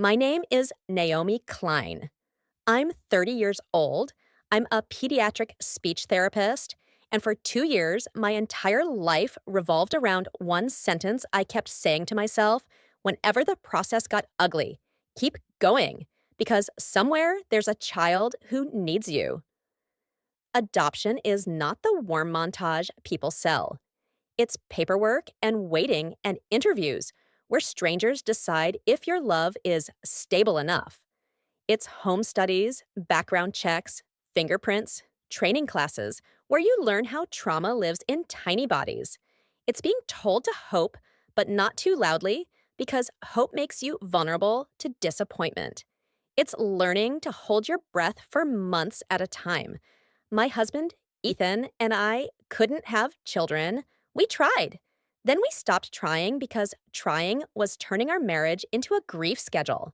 My name is Naomi Klein. I'm 30 years old. I'm a pediatric speech therapist. And for 2 years, my entire life revolved around one sentence I kept saying to myself whenever the process got ugly: keep going, because somewhere there's a child who needs you. Adoption is not the warm montage people sell. It's paperwork and waiting and interviews where strangers decide if your love is stable enough. It's home studies, background checks, fingerprints, training classes where you learn how trauma lives in tiny bodies. It's being told to hope, but not too loudly, because hope makes you vulnerable to disappointment. It's learning to hold your breath for months at a time. My husband, Ethan, and I couldn't have children. We tried. Then we stopped trying because trying was turning our marriage into a grief schedule.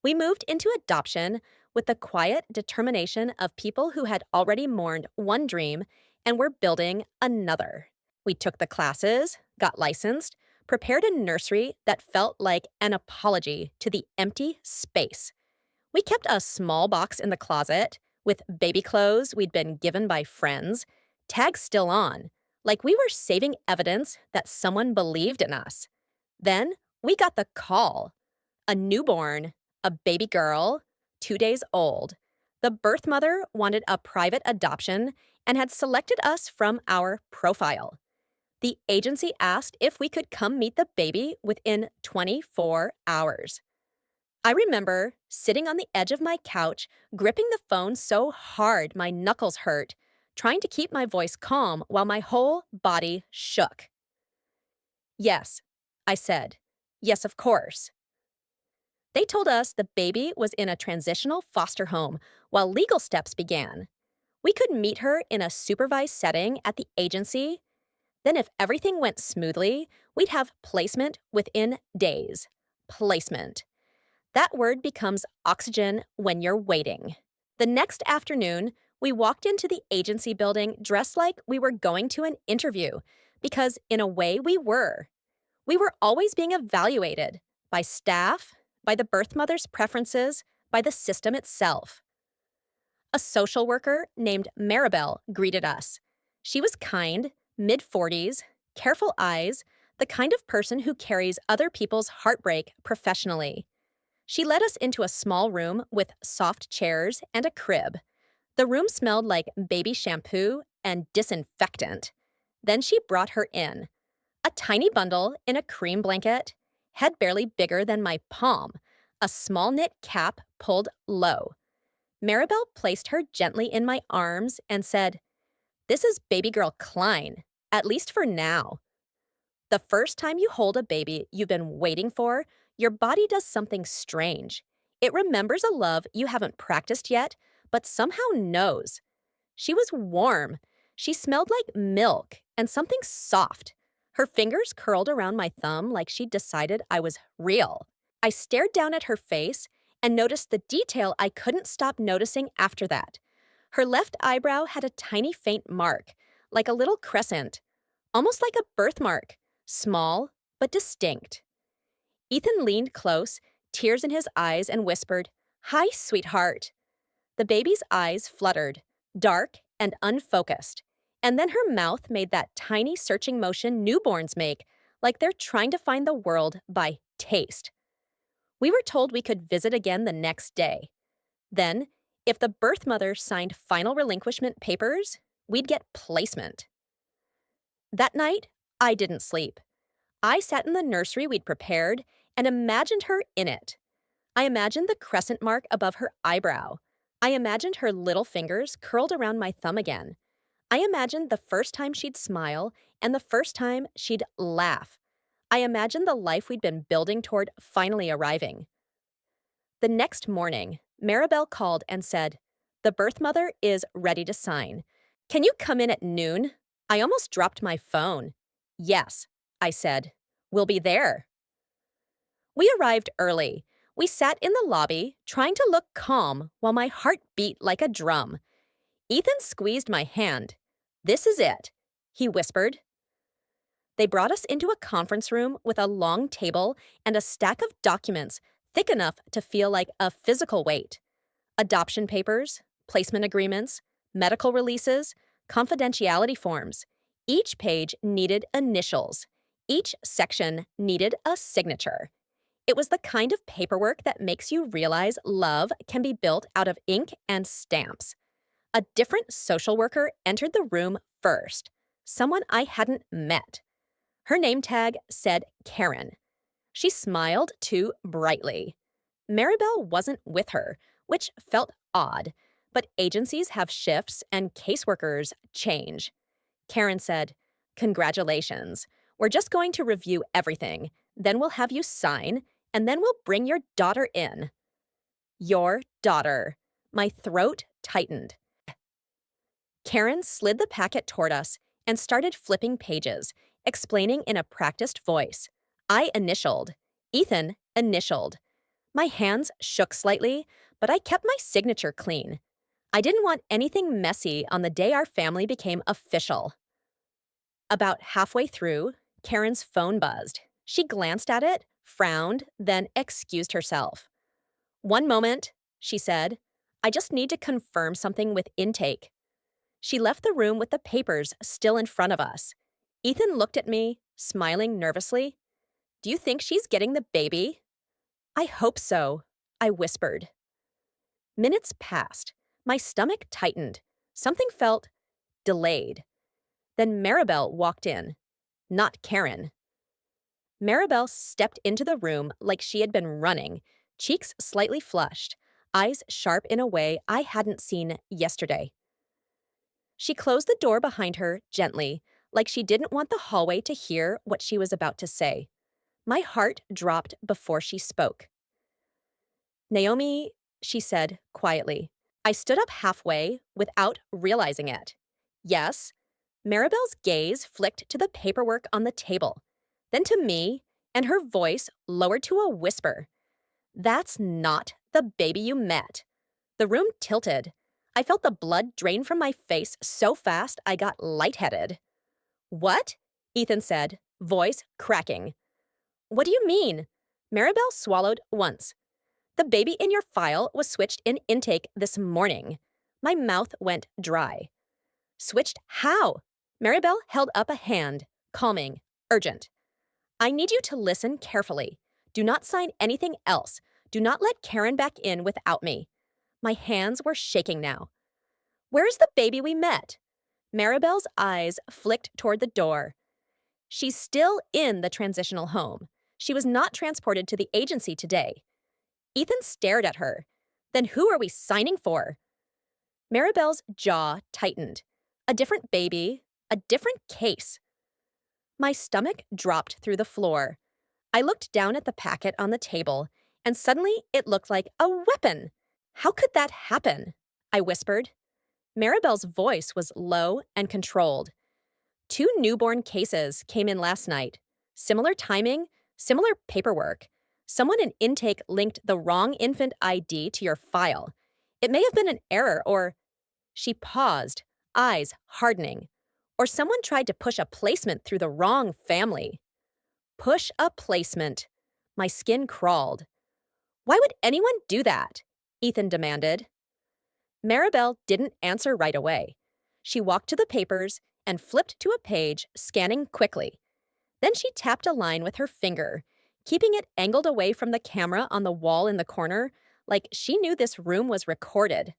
We moved into adoption with the quiet determination of people who had already mourned one dream and were building another. We took the classes, got licensed, prepared a nursery that felt like an apology to the empty space. We kept a small box in the closet with baby clothes we'd been given by friends, tags still on, like we were saving evidence that someone believed in us. Then we got the call: a newborn, a baby girl, 2 days old. The birth mother wanted a private adoption and had selected us from our profile. The agency asked if we could come meet the baby within 24 hours. I remember sitting on the edge of my couch, gripping the phone so hard my knuckles hurt, trying to keep my voice calm while my whole body shook. "Yes," I said. "Yes, of course." They told us the baby was in a transitional foster home while legal steps began. We could meet her in a supervised setting at the agency. Then, if everything went smoothly, we'd have placement within days. Placement. That word becomes oxygen when you're waiting. The next afternoon, we walked into the agency building dressed like we were going to an interview, because in a way we were. We were always being evaluated by staff, by the birth mother's preferences, by the system itself. A social worker named Maribel greeted us. She was kind, mid-40s, careful eyes, the kind of person who carries other people's heartbreak professionally. She led us into a small room with soft chairs and a crib. The room smelled like baby shampoo and disinfectant. Then she brought her in. A tiny bundle in a cream blanket, head barely bigger than my palm, a small knit cap pulled low. Maribel placed her gently in my arms and said, "This is baby girl Klein, at least for now." The first time you hold a baby you've been waiting for, your body does something strange. It remembers a love you haven't practiced yet, but somehow knows. She was warm. She smelled like milk and something soft. Her fingers curled around my thumb like she'd decided I was real. I stared down at her face and noticed the detail I couldn't stop noticing after that. Her left eyebrow had a tiny faint mark, like a little crescent, almost like a birthmark, small but distinct. Ethan leaned close, tears in his eyes, and whispered, "Hi, sweetheart." The baby's eyes fluttered, dark and unfocused, and then her mouth made that tiny searching motion newborns make, like they're trying to find the world by taste. We were told we could visit again the next day. Then, if the birth mother signed final relinquishment papers, we'd get placement. That night, I didn't sleep. I sat in the nursery we'd prepared and imagined her in it. I imagined the crescent mark above her eyebrow. I imagined her little fingers curled around my thumb again. I imagined the first time she'd smile and the first time she'd laugh. I imagined the life we'd been building toward finally arriving. The next morning, Maribel called and said, "The birth mother is ready to sign. Can you come in at noon?" I almost dropped my phone. "Yes," I said. "We'll be there." We arrived early. We sat in the lobby, trying to look calm while my heart beat like a drum. Ethan squeezed my hand. "This is it," he whispered. They brought us into a conference room with a long table and a stack of documents thick enough to feel like a physical weight. Adoption papers, placement agreements, medical releases, confidentiality forms. Each page needed initials. Each section needed a signature. It was the kind of paperwork that makes you realize love can be built out of ink and stamps. A different social worker entered the room first, someone I hadn't met. Her name tag said Karen. She smiled too brightly. Maribel wasn't with her, which felt odd, but agencies have shifts and caseworkers change. Karen said, "Congratulations. We're just going to review everything, then we'll have you sign, and then we'll bring your daughter in." Your daughter. My throat tightened. Karen slid the packet toward us and started flipping pages, explaining in a practiced voice. I initialed. Ethan initialed. My hands shook slightly, but I kept my signature clean. I didn't want anything messy on the day our family became official. About halfway through, Karen's phone buzzed. She glanced at it, frowned, then excused herself. "One moment," she said. "I just need to confirm something with intake." She left the room with the papers still in front of us. Ethan looked at me, smiling nervously. "Do you think she's getting the baby?" "I hope so," I whispered. Minutes passed. My stomach tightened. Something felt delayed. Then Maribel walked in. Not Karen. Maribel stepped into the room like she had been running, cheeks slightly flushed, eyes sharp in a way I hadn't seen yesterday. She closed the door behind her gently, like she didn't want the hallway to hear what she was about to say. My heart dropped before she spoke. "Naomi," she said quietly. I stood up halfway without realizing it. "Yes." Maribel's gaze flicked to the paperwork on the table, then to me, and her voice lowered to a whisper. "That's not the baby you met." The room tilted. I felt the blood drain from my face so fast I got lightheaded. "What?" Ethan said, voice cracking. "What do you mean?" Maribel swallowed once. "The baby in your file was switched in intake this morning." My mouth went dry. "Switched how?" Maribel held up a hand, calming, urgent. "I need you to listen carefully. Do not sign anything else. Do not let Karen back in without me." My hands were shaking now. "Where's the baby we met?" Maribel's eyes flicked toward the door. "She's still in the transitional home. She was not transported to the agency today." Ethan stared at her. "Then who are we signing for?" Maribel's jaw tightened. A different baby, a different case. My stomach dropped through the floor. I looked down at the packet on the table, and suddenly it looked like a weapon. "How could that happen?" I whispered. Maribel's voice was low and controlled. "Two newborn cases came in last night. Similar timing, similar paperwork. Someone in intake linked the wrong infant ID to your file. It may have been an error or—" She paused, eyes hardening. "Or someone tried to push a placement through the wrong family." Push a placement. My skin crawled. "Why would anyone do that?" Ethan demanded. Maribel didn't answer right away. She walked to the papers and flipped to a page, scanning quickly. Then she tapped a line with her finger, keeping it angled away from the camera on the wall in the corner, like she knew this room was recorded.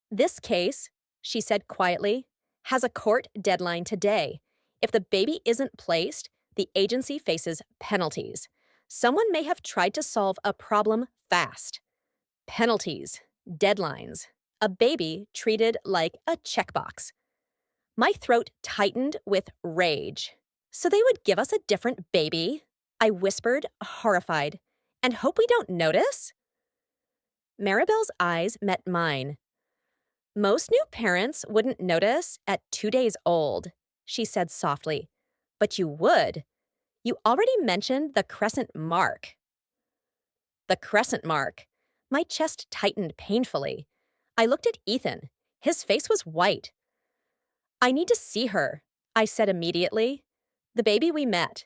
"This case," she said quietly, "has a court deadline today. If the baby isn't placed, the agency faces penalties. Someone may have tried to solve a problem fast. Penalties, deadlines, a baby treated like a checkbox." My throat tightened with rage. "So they would give us a different baby?" I whispered, horrified. "And hope we don't notice?" Maribel's eyes met mine. "Most new parents wouldn't notice at 2 days old," she said softly. "But you would. You already mentioned the crescent mark." The crescent mark. My chest tightened painfully. I looked at Ethan. His face was white. "I need to see her," I said immediately. "The baby we met."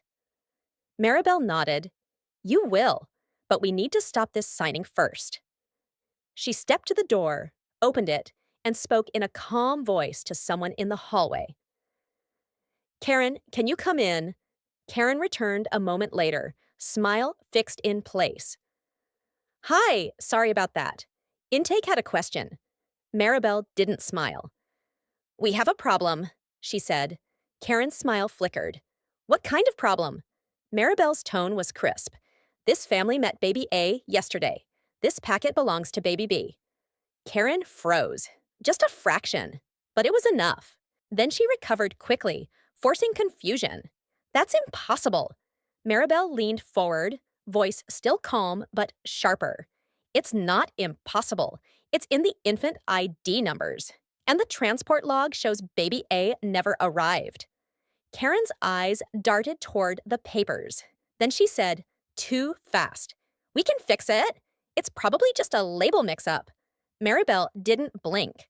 Maribel nodded. "You will. but we need to stop this signing first. She stepped to the door, opened it, and spoke in a calm voice to someone in the hallway. Karen, can you come in? Karen returned a moment later, smile fixed in place. Hi, sorry about that. Intake had a question. Maribel didn't smile. We have a problem, she said. Karen's smile flickered. What kind of problem? Maribel's tone was crisp. This family met baby A yesterday. This packet belongs to baby B. Karen froze. Just a fraction. But it was enough. Then she recovered quickly, forcing confusion. That's impossible. Maribel leaned forward, voice still calm but sharper. It's not impossible. It's in the infant ID numbers. And the transport log shows baby A never arrived. Karen's eyes darted toward the papers. Then she said, too fast. We can fix it. It's probably just a label mix-up. Maribel didn't blink.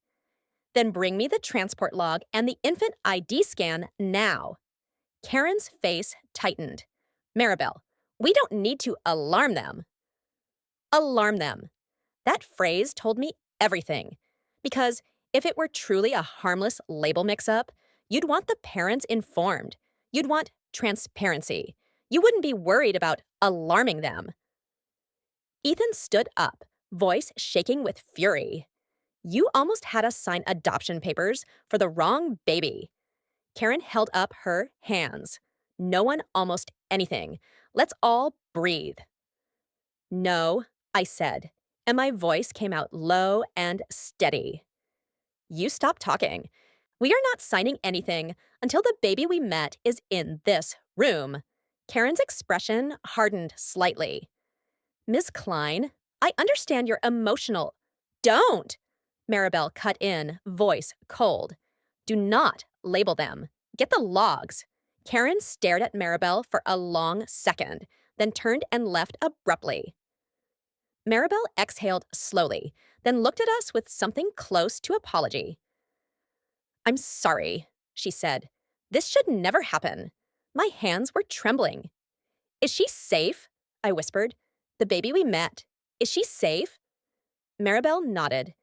Then bring me the transport log and the infant ID scan now. Karen's face tightened. Maribel, we don't need to alarm them. Alarm them. That phrase told me everything. Because if it were truly a harmless label mix-up, you'd want the parents informed. You'd want transparency. You wouldn't be worried about alarming them. Ethan stood up, voice shaking with fury. You almost had us sign adoption papers for the wrong baby. Karen held up her hands. No one almost anything. Let's all breathe. No, I said, and my voice came out low and steady. You stop talking. We are not signing anything until the baby we met is in this room. Karen's expression hardened slightly. Ms. Klein, I understand you're emotional. Don't! Maribel cut in, voice cold. Do not label them. Get the logs. Karen stared at Maribel for a long second, then turned and left abruptly. Maribel exhaled slowly, then looked at us with something close to apology. I'm sorry, she said. This should never happen. My hands were trembling. Is she safe? I whispered. The baby we met. Is she safe? Maribel nodded.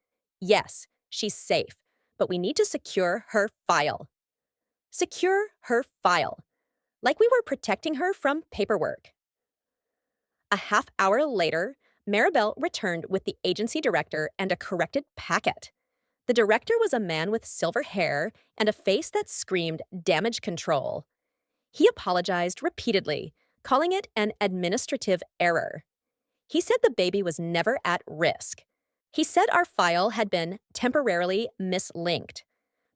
Yes, she's safe, but we need to secure her file. Secure her file. Like we were protecting her from paperwork. A half hour later, Maribel returned with the agency director and a corrected packet. The director was a man with silver hair and a face that screamed damage control. He apologized repeatedly, calling it an administrative error. He said the baby was never at risk. He said our file had been temporarily mislinked.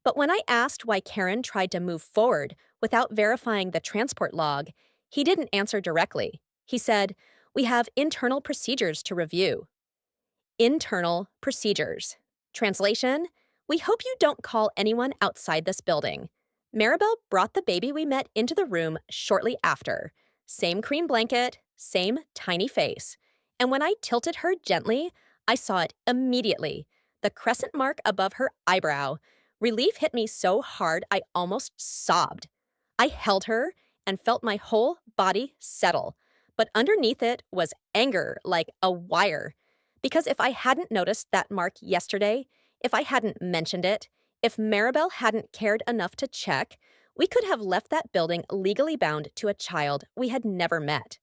But when I asked why Karen tried to move forward without verifying the transport log, he didn't answer directly. He said, "We have internal procedures to review." Internal procedures. Translation, we hope you don't call anyone outside this building. Maribel brought the baby we met into the room shortly after. Same cream blanket, same tiny face. And when I tilted her gently, I saw it immediately. The crescent mark above her eyebrow. Relief hit me so hard I almost sobbed. I held her and felt my whole body settle. But underneath it was anger like a wire. Because if I hadn't noticed that mark yesterday, if I hadn't mentioned it, if Maribel hadn't cared enough to check, we could have left that building legally bound to a child we had never met.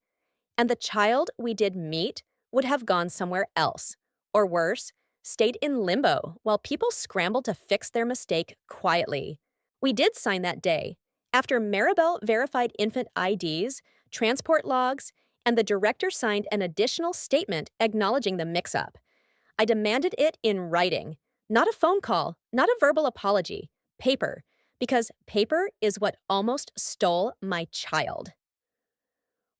And the child we did meet would have gone somewhere else. Or worse, stayed in limbo while people scrambled to fix their mistake quietly. We did sign that day. After Maribel verified infant IDs, transport logs, and the director signed an additional statement acknowledging the mix-up. I demanded it in writing. Not a phone call, not a verbal apology. Paper. Because paper is what almost stole my child.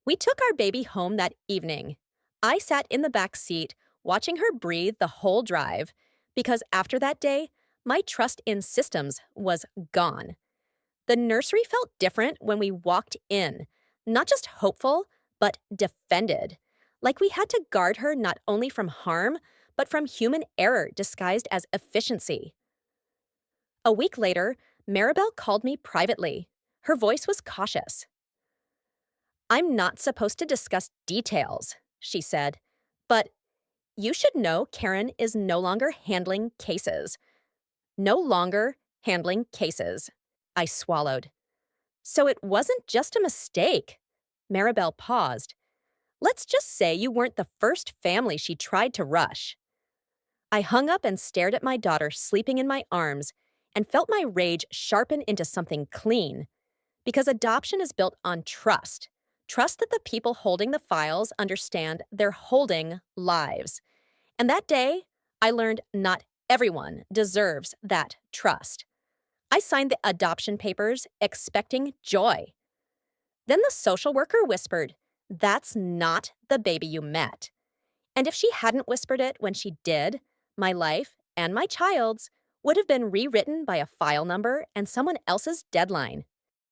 We took our baby home that evening. I sat in the back seat, watching her breathe the whole drive, because after that day, my trust in systems was gone. The nursery felt different when we walked in, not just hopeful, but defended. Like we had to guard her not only from harm, but from human error disguised as efficiency. A week later, Maribel called me privately. Her voice was cautious. I'm not supposed to discuss details, she said. But you should know Karen is no longer handling cases. No longer handling cases. I swallowed. So it wasn't just a mistake. Maribel paused. Let's just say you weren't the first family she tried to rush. I hung up and stared at my daughter sleeping in my arms and felt my rage sharpen into something clean. Because adoption is built on trust. Trust that the people holding the files understand they're holding lives. And that day, I learned not everyone deserves that trust. I signed the adoption papers expecting joy. Then the social worker whispered, "That's not the baby you met." And if she hadn't whispered it when she did, my life and my child's would have been rewritten by a file number and someone else's deadline.